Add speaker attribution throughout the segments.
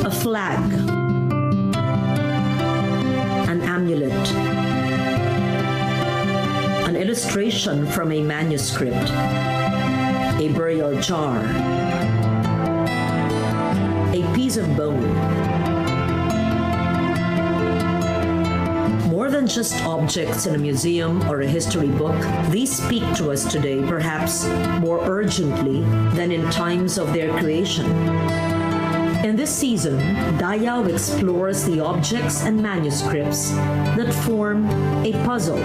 Speaker 1: a flag, an amulet, an illustration from a manuscript, a burial jar, a piece of bone. More than just objects in a museum or a history book, these speak to us today perhaps more urgently than in times of their creation. In this season, Dayaw explores the objects and manuscripts that form a puzzle.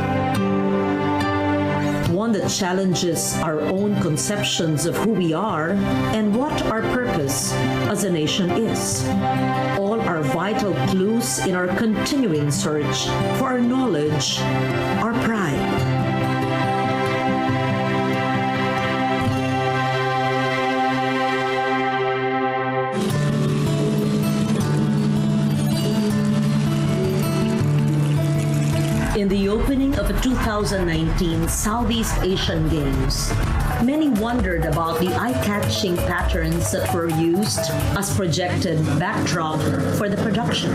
Speaker 1: One that challenges our own conceptions of who we are and what our purpose as a nation is. All are vital clues in our continuing search for our knowledge, our pride. In the opening of the 2019 Southeast Asian Games, many wondered about the eye-catching patterns that were used as projected backdrop for the production.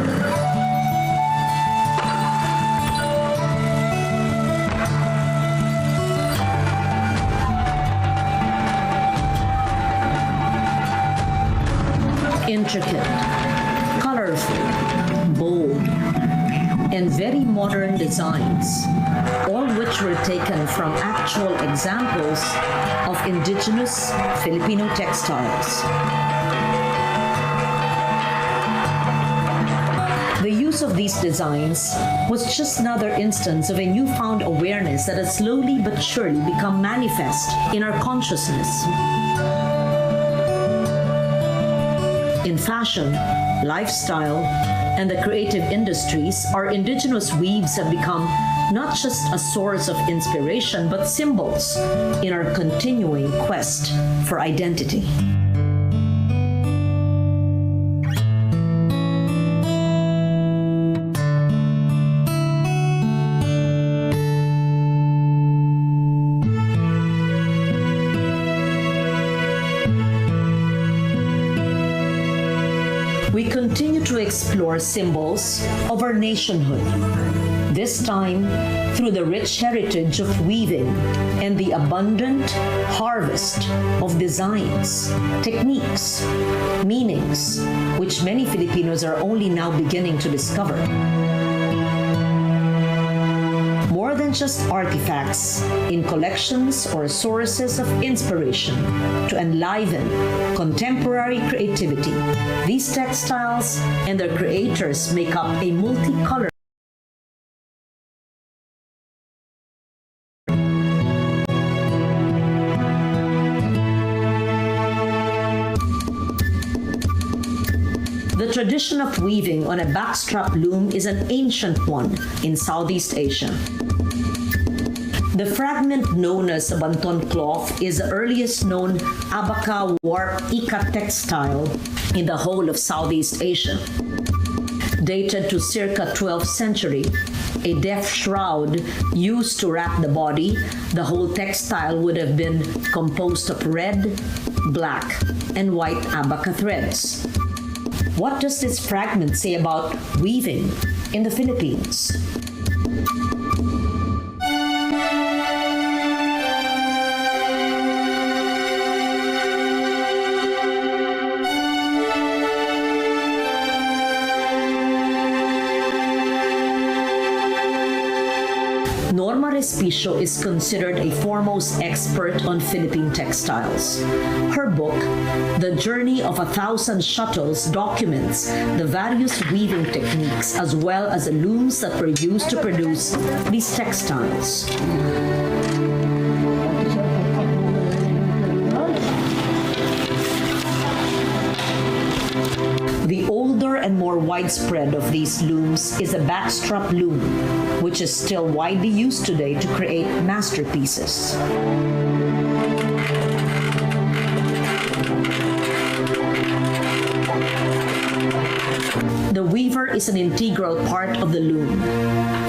Speaker 1: Intricate, colorful, bold, and very modern designs, all which were taken from actual examples of indigenous Filipino textiles. The use of these designs was just another instance of a newfound awareness that has slowly but surely become manifest in our consciousness. In fashion, lifestyle, and the creative industries, our indigenous weaves have become not just a source of inspiration, but symbols in our continuing quest for identity. We continue to explore symbols of our nationhood, this time through the rich heritage of weaving and the abundant harvest of designs, techniques, meanings, which many Filipinos are only now beginning to discover. More than just artifacts in collections or sources of inspiration to enliven contemporary creativity, these textiles and their creators make up a multicolored The tradition of weaving on a backstrap loom is an ancient one in Southeast Asia. The fragment known as banton cloth is the earliest known abaca warp ikat textile in the whole of Southeast Asia. Dated to circa 12th century, a death shroud used to wrap the body, the whole textile would have been composed of red, black, and white abaca threads. What does this fragment say about weaving in the Philippines? Respicio is considered a foremost expert on Philippine textiles. Her book, The Journey of 1,000 Shuttles, documents the various weaving techniques as well as the looms that were used to produce these textiles. The older and more widespread of these looms is a backstrap loom, which is still widely used today to create masterpieces. The weaver is an integral part of the loom,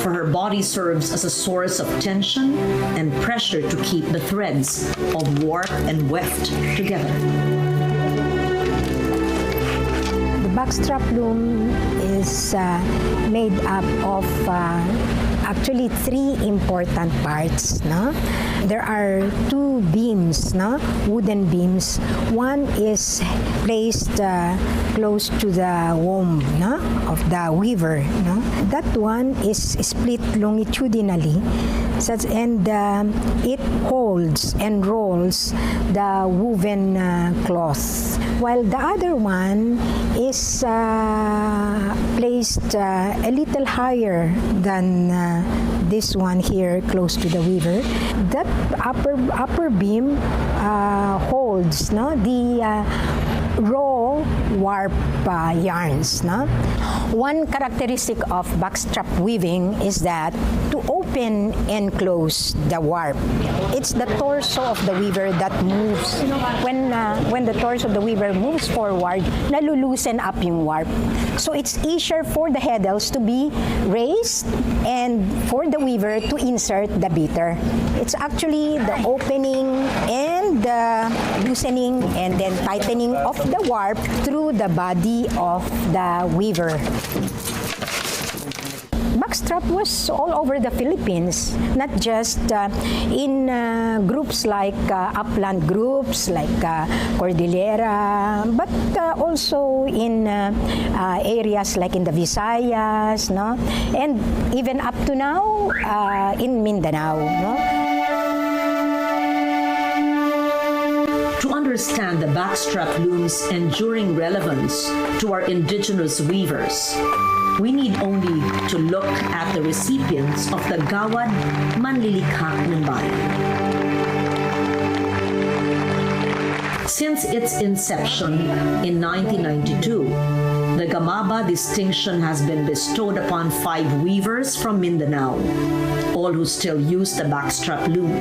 Speaker 1: for her body serves as a source of tension and pressure to keep the threads of warp and weft together.
Speaker 2: backstrap loom is made up of actually three important parts. No? There are two beams, no? Wooden beams. One is placed close to the womb, no? Of the weaver. No? That one is split longitudinally, and it holds and rolls the woven cloth, while the other one is placed a little higher than this one here, close to the weaver. That upper beam holds, no, the raw warp yarns. No? One characteristic of backstrap weaving is that to open and close the warp, it's the torso of the weaver that moves. When the torso of the weaver moves forward, nalulusen up yung warp. So it's easier for the heddles to be raised and for the weaver to insert the beater. It's actually the opening and the loosening and then tightening of the warp through the body of the weaver. Backstrap was all over the Philippines, not just in groups like upland groups like Cordillera, but also in areas like in the Visayas, no? And even up to now in Mindanao. No?
Speaker 1: To understand the backstrap loom's enduring relevance to our indigenous weavers, we need only to look at the recipients of the Gawad Manlilikha ng Bayan. Since its inception in 1992, the Gamaba distinction has been bestowed upon 5 weavers from Mindanao, all who still use the backstrap loom.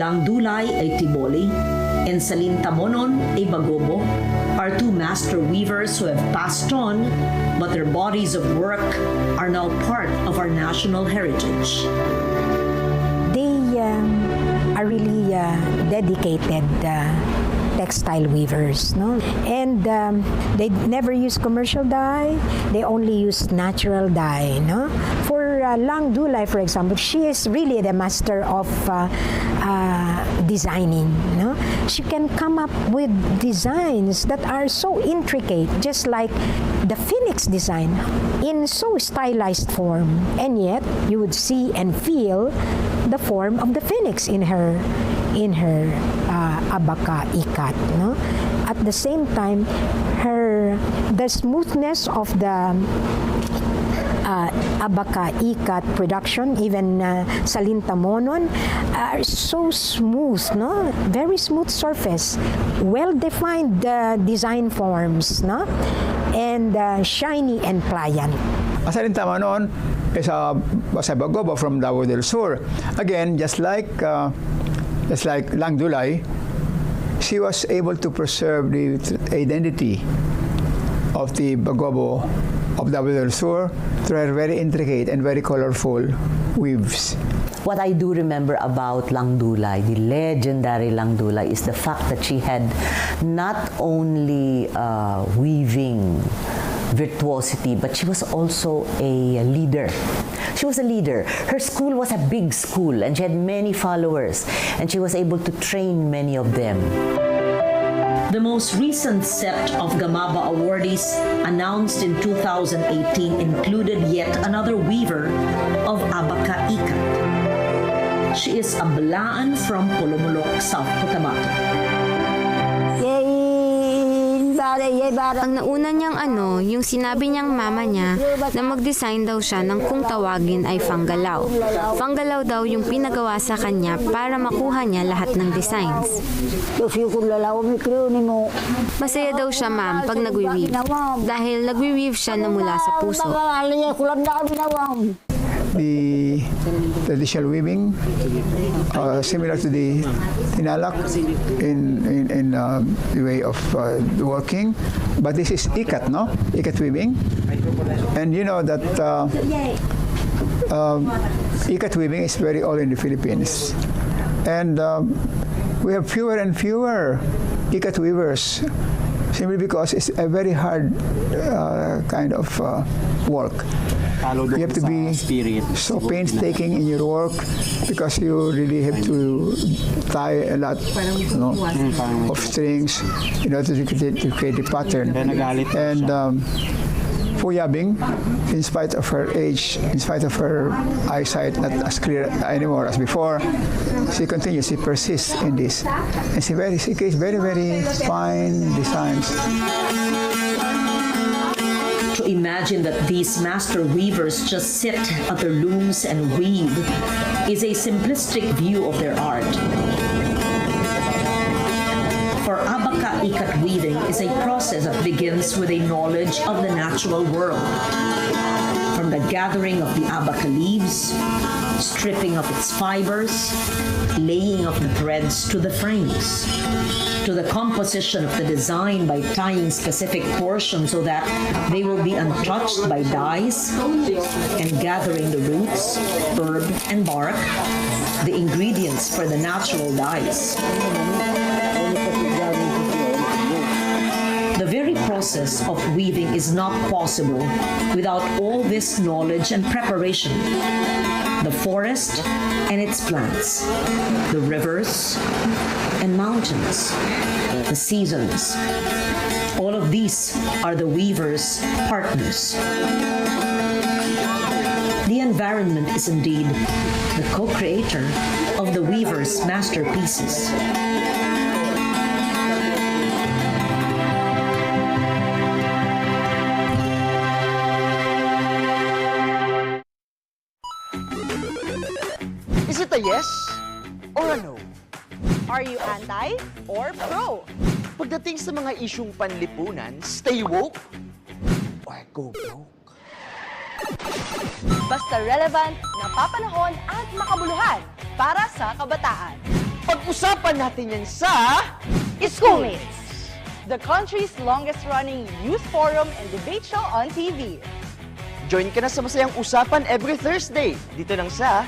Speaker 1: Langdulay ay Tiboli and Salintamonon ay Bagobo are 2 master weavers who have passed on, but their bodies of work are now part of our national heritage.
Speaker 2: They are really dedicated textile weavers, no? And they never use commercial dye. They only use natural dye, no? For Lang Dulay, for example, she is really the master of designing, no? She can come up with designs that are so intricate, just like the phoenix design, in so stylized form, and yet you would see and feel the form of the phoenix in her abaka ikat, no? At the same time, the smoothness of the abaka ikat production, even salintamonon, are so smooth, no? Very smooth surface, well-defined design forms, no? And shiny and pliant.
Speaker 3: Salintamonon is a Bagobo from Davao del Sur. Again, just like Lang Dulay, she was able to preserve the identity of the Bagobo of Davao del Sur through her very intricate and very colorful weaves.
Speaker 4: What I do remember about Lang Dulay, the legendary Lang Dulay, is the fact that she had not only weaving virtuosity, but she was also a leader. She was a leader. Her school was a big school, and she had many followers, and she was able to train many of them.
Speaker 1: The most recent set of Gamaba awardees announced in 2018 included yet another weaver of Abaka Ikat. She is a Balaan from Polomolok, South Cotabato.
Speaker 5: Ang nauna niyang yung sinabi niyang mama niya na mag-design daw siya ng kung tawagin ay fanggalaw. Fanggalaw daw yung pinagawa sa kanya para makuha niya lahat ng designs. Masaya daw siya, ma'am, pag nagwi-weave. Dahil nagwi-weave siya na mula sa puso.
Speaker 3: The traditional weaving, similar to the tinalak in the way of working, but this is ikat, no? Ikat weaving, and you know that ikat weaving is very old in the Philippines. And we have fewer and fewer ikat weavers simply because it's a very hard kind of work. You have to be so painstaking in your work because you really have to tie a lot of strings in order to create the pattern. And Fu Yabing, in spite of her age, in spite of her eyesight not as clear anymore as before, she continues, she persists in this. And she creates very, very fine designs.
Speaker 1: To imagine that these master weavers just sit at their looms and weave is a simplistic view of their art. For Abaca, ikat weaving is a process that begins with a knowledge of the natural world. From the gathering of the abaca leaves, stripping of its fibers, laying of the threads to the frames, to the composition of the design by tying specific portions so that they will be untouched by dyes, and gathering the roots, herb, and bark, the ingredients for the natural dyes. The very process of weaving is not possible without all this knowledge and preparation. The forest and its plants, the rivers and mountains, the seasons. All of these are the weaver's partners. The environment is indeed the co-creator of the weaver's masterpieces.
Speaker 6: Is it a yes or a no?
Speaker 7: Are you anti or pro?
Speaker 6: Pagdating sa mga isyung panlipunan, stay woke or go broke?
Speaker 7: Basta relevant, napapanahon at makabuluhan para sa kabataan.
Speaker 6: Pag-usapan natin yan sa
Speaker 7: Schoolmates, the country's longest-running youth forum and debate show on TV.
Speaker 6: Join ka na sa masayang usapan every Thursday dito lang sa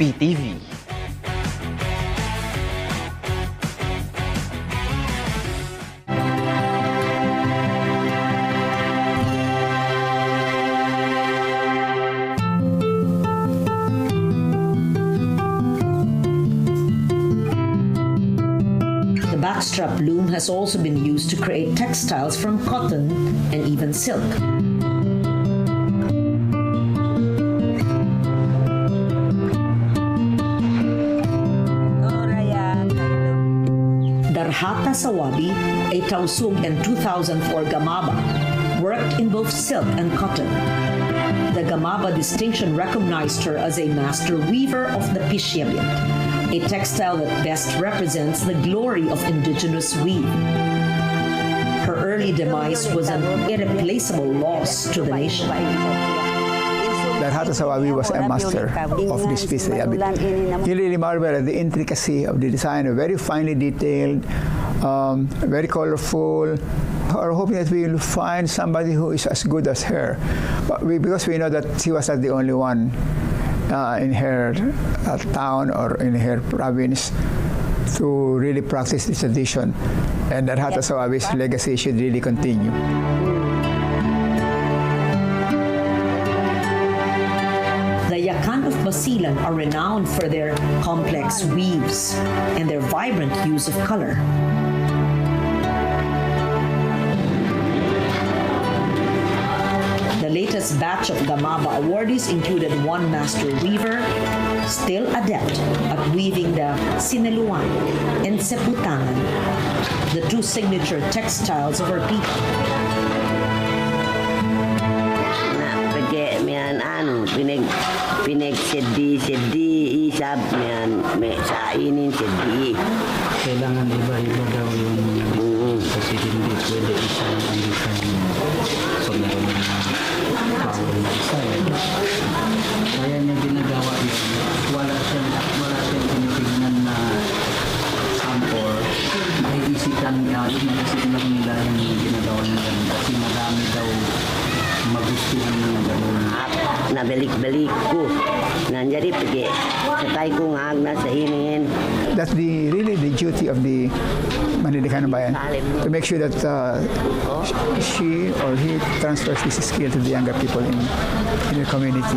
Speaker 6: PTV.
Speaker 1: The backstrap loom has also been used to create textiles from cotton and even silk. Darhata Sawabi, a Tausug and 2004 Gamaba, worked in both silk and cotton. The Gamaba distinction recognized her as a master weaver of the Pishyabit, a textile that best represents the glory of indigenous weave. Her early demise was an irreplaceable loss to the nation.
Speaker 3: Darhata Sawabi was a master of this piece. You really marvel at the intricacy of the design, very finely detailed, very colorful. We're hoping that we will find somebody who is as good as her, because we know that she was not the only one in her town or in her province to really practice this tradition, and Darhata Sawabi's legacy should really continue.
Speaker 1: The Yakan of Basilan are renowned for their complex weaves and their vibrant use of color. The latest batch of Gamaba awardees included one master weaver, still adept at weaving the Sinaluan and Seputangan, the two signature textiles of our people.
Speaker 8: Pinag-sedi isab may sainin sedi.
Speaker 9: Kailangan iba-iba daw yung kasi hindi pwede isang ang design so meron ng power na design. Kaya niya ginagawa yun. Wala siyang tinitignan na sample. Maisisikan lang nila yung ginagawa nila kasi marami daw magustuhan ng gano'n.
Speaker 8: Nabalik-balik ko ko. Nanjari pergi setay ko ngag na sa inin.
Speaker 3: That's really the duty of the Balitang Pambansa, to make sure that she or he transfers this skill to the younger people in the community.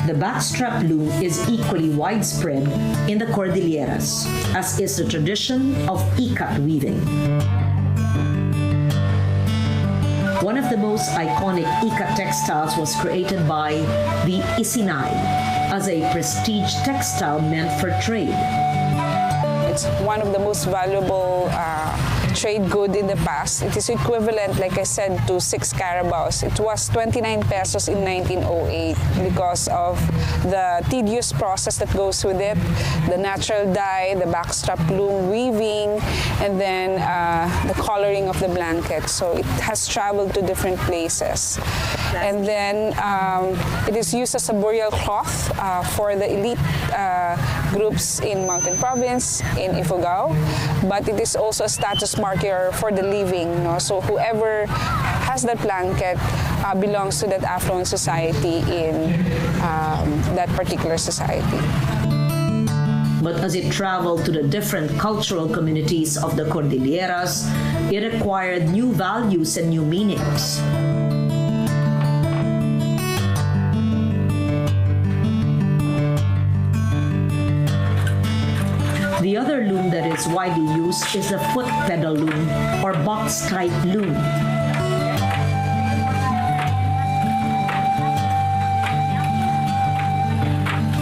Speaker 1: The backstrap loom is equally widespread in the Cordilleras, as is the tradition of ikat weaving. One of the most iconic ikat textiles was created by the Isinay as a prestige textile meant for trade.
Speaker 10: It's one of the most valuable trade good in the past. It is equivalent, like I said, to 6 carabaos. It was 29 pesos in 1908 because of the tedious process that goes with it, the natural dye, the backstrap loom weaving, and then the coloring of the blanket. So it has traveled to different places. And then it is used as a burial cloth for the elite groups in Mountain Province, in Ifugao, but it is also a status marker for the living. No? So whoever has that blanket belongs to that affluent society in that particular society.
Speaker 1: But as it traveled to the different cultural communities of the Cordilleras, it acquired new values and new meanings. The other loom that is widely used is the foot pedal loom or box type loom.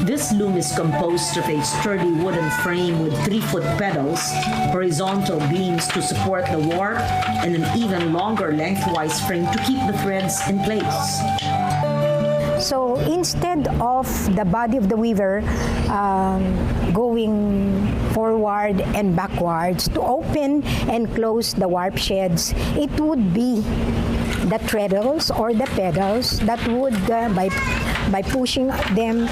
Speaker 1: This loom is composed of a sturdy wooden frame with 3-foot pedals, horizontal beams to support the warp, and an even longer lengthwise frame to keep the threads in place.
Speaker 2: So instead of the body of the weaver going forward and backwards to open and close the warp sheds, it would be the treadles or the pedals that would, by pushing them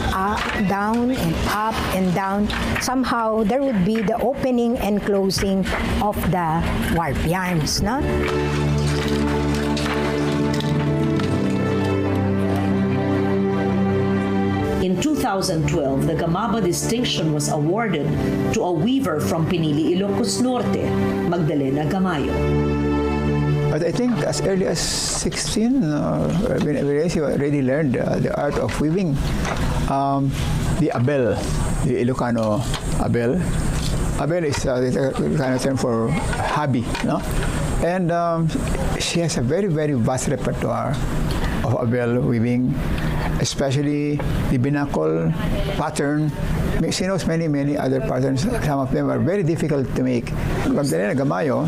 Speaker 2: down and up and down, somehow there would be the opening and closing of the warp yarns. No?
Speaker 1: In 2012, the Gamaba distinction was awarded to a weaver from Pinili, Ilocos Norte, Magdalena Gamayo.
Speaker 3: But I think as early as 16, when she already learned the art of weaving. The abel, the Ilocano abel. Abel is the Ilocano term for hobby, no? And she has a very, very vast repertoire of abel weaving, especially the binakol pattern. She knows many, many other patterns. Some of them are very difficult to make. Magdalena Gamayo,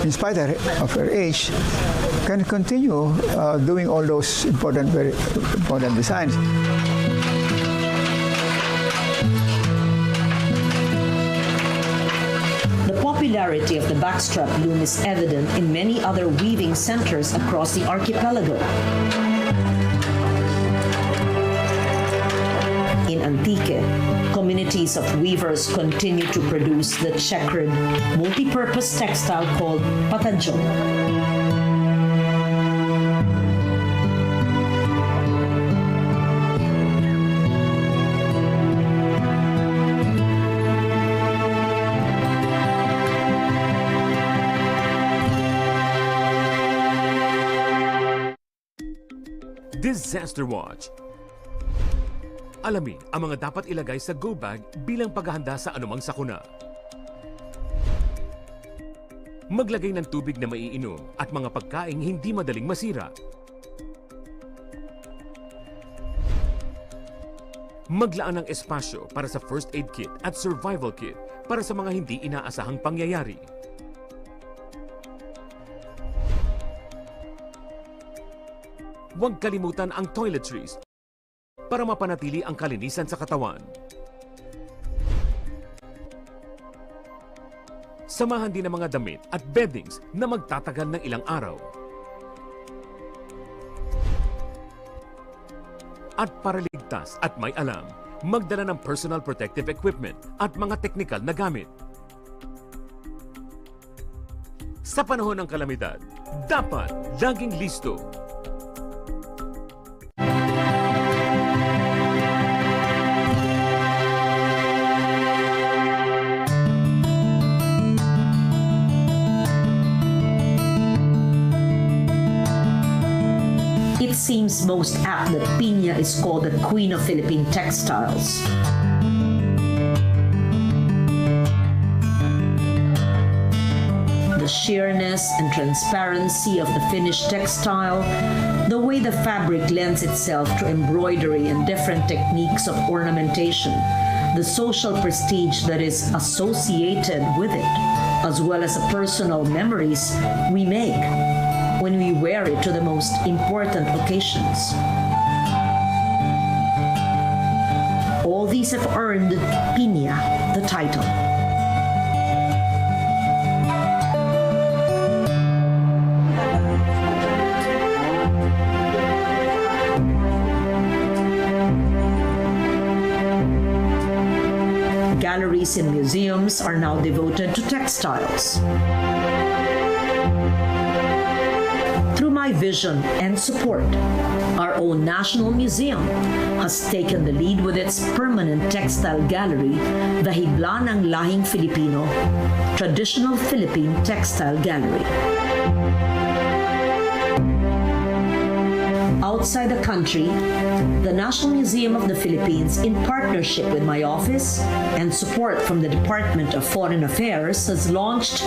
Speaker 3: in spite of her age, can continue doing all those important, very important designs.
Speaker 1: The popularity of the backstrap loom is evident in many other weaving centers across the archipelago. In Antique, communities of weavers continue to produce the checkered, multi-purpose textile called patajo.
Speaker 11: Disaster Watch. Alamin ang mga dapat ilagay sa go bag bilang paghahanda sa anumang sakuna. Maglagay ng tubig na maiinom at mga pagkaing hindi madaling masira. Maglaan ng espasyo para sa first aid kit at survival kit para sa mga hindi inaasahang pangyayari. Huwag kalimutan ang toiletries para mapanatili ang kalinisan sa katawan. Samahan din ang mga damit at beddings na magtatagal ng ilang araw. At para ligtas at may alam, magdala ng personal protective equipment at mga teknikal na gamit. Sa panahon ng kalamidad, dapat laging listo.
Speaker 1: It seems most apt that piña is called the queen of Philippine textiles. The sheerness and transparency of the finished textile, the way the fabric lends itself to embroidery and different techniques of ornamentation, the social prestige that is associated with it, as well as the personal memories we make when we wear it to the most important occasions. All these have earned piña the title. Galleries in museums are now devoted to textiles. Through my vision and support, our own National Museum has taken the lead with its permanent textile gallery, the Hibla ng Lahing Filipino, Traditional Philippine Textile Gallery. Outside the country, the National Museum of the Philippines, in partnership with my office and support from the Department of Foreign Affairs, has launched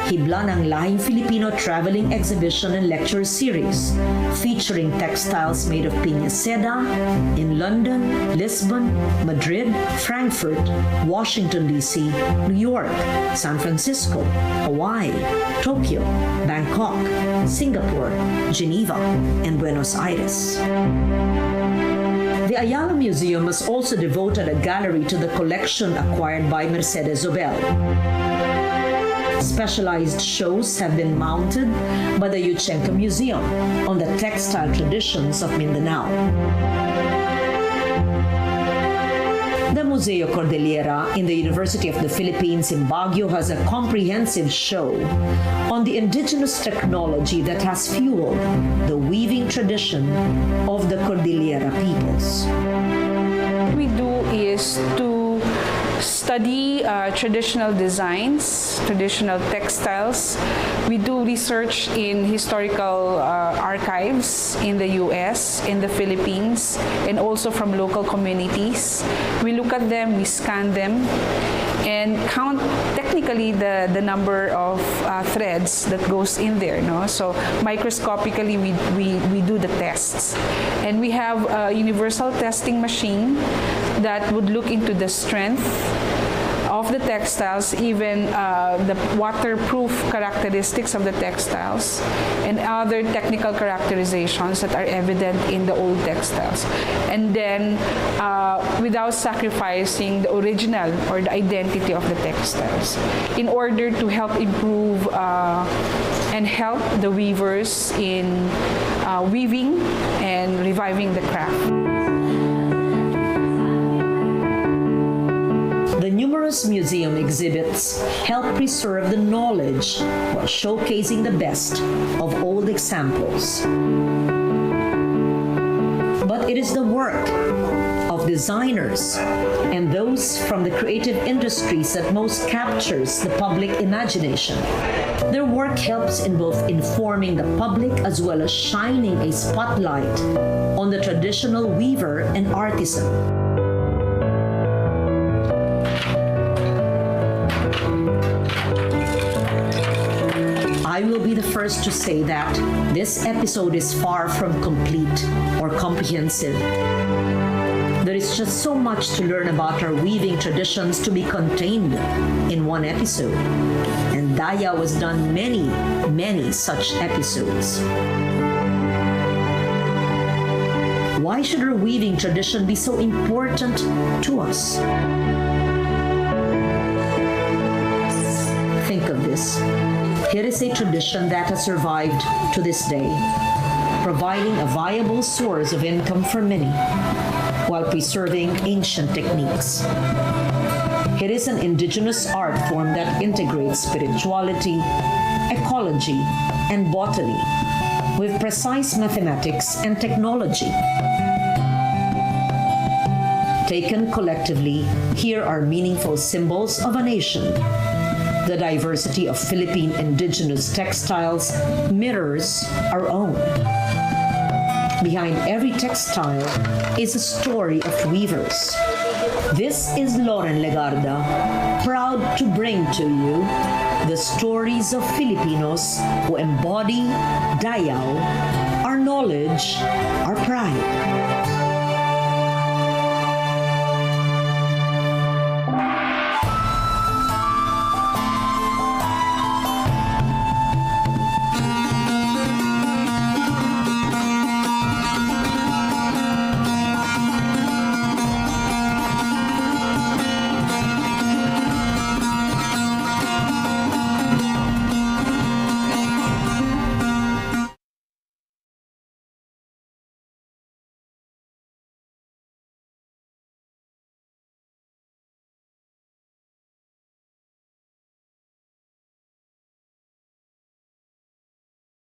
Speaker 1: Hibla ng Lahing Filipino Traveling Exhibition and Lecture Series, featuring textiles made of piña seda in London, Lisbon, Madrid, Frankfurt, Washington, D.C., New York, San Francisco, Hawaii, Tokyo, Bangkok, Singapore, Geneva, and Buenos Aires. The Ayala Museum has also devoted a gallery to the collection acquired by Mercedes Zobel. Specialized shows have been mounted by the Yuchenko Museum on the textile traditions of Mindanao. The Museo Cordillera in the University of the Philippines in Baguio has a comprehensive show on the indigenous technology that has fueled the weaving tradition of the Cordillera peoples.
Speaker 10: What we do is to study traditional designs, traditional textiles. We do research in historical archives in the US, in the Philippines, and also from local communities. We look at them, we scan them, and count technically the number of threads that goes in there. No? So microscopically, we do the tests. And we have a universal testing machine that would look into the strength of the textiles, even the waterproof characteristics of the textiles, and other technical characterizations that are evident in the old textiles. And then, without sacrificing the original or the identity of the textiles, in order to help improve and help the weavers in weaving and reviving the craft.
Speaker 1: The numerous museum exhibits help preserve the knowledge while showcasing the best of old examples. But it is the work of designers and those from the creative industries that most captures the public imagination. Their work helps in both informing the public as well as shining a spotlight on the traditional weaver and artisan. I will be the first to say that this episode is far from complete or comprehensive. There is just so much to learn about our weaving traditions to be contained in one episode. And Dayaw has done many, many such episodes. Why should our weaving tradition be so important to us? Think of this. Here is a tradition that has survived to this day, providing a viable source of income for many, while preserving ancient techniques. It is an indigenous art form that integrates spirituality, ecology, and botany, with precise mathematics and technology. Taken collectively, here are meaningful symbols of a nation. The diversity of Philippine indigenous textiles mirrors our own. Behind every textile is a story of weavers. This is Lauren Legarda, proud to bring to you the stories of Filipinos who embody Dayaw, our knowledge, our pride.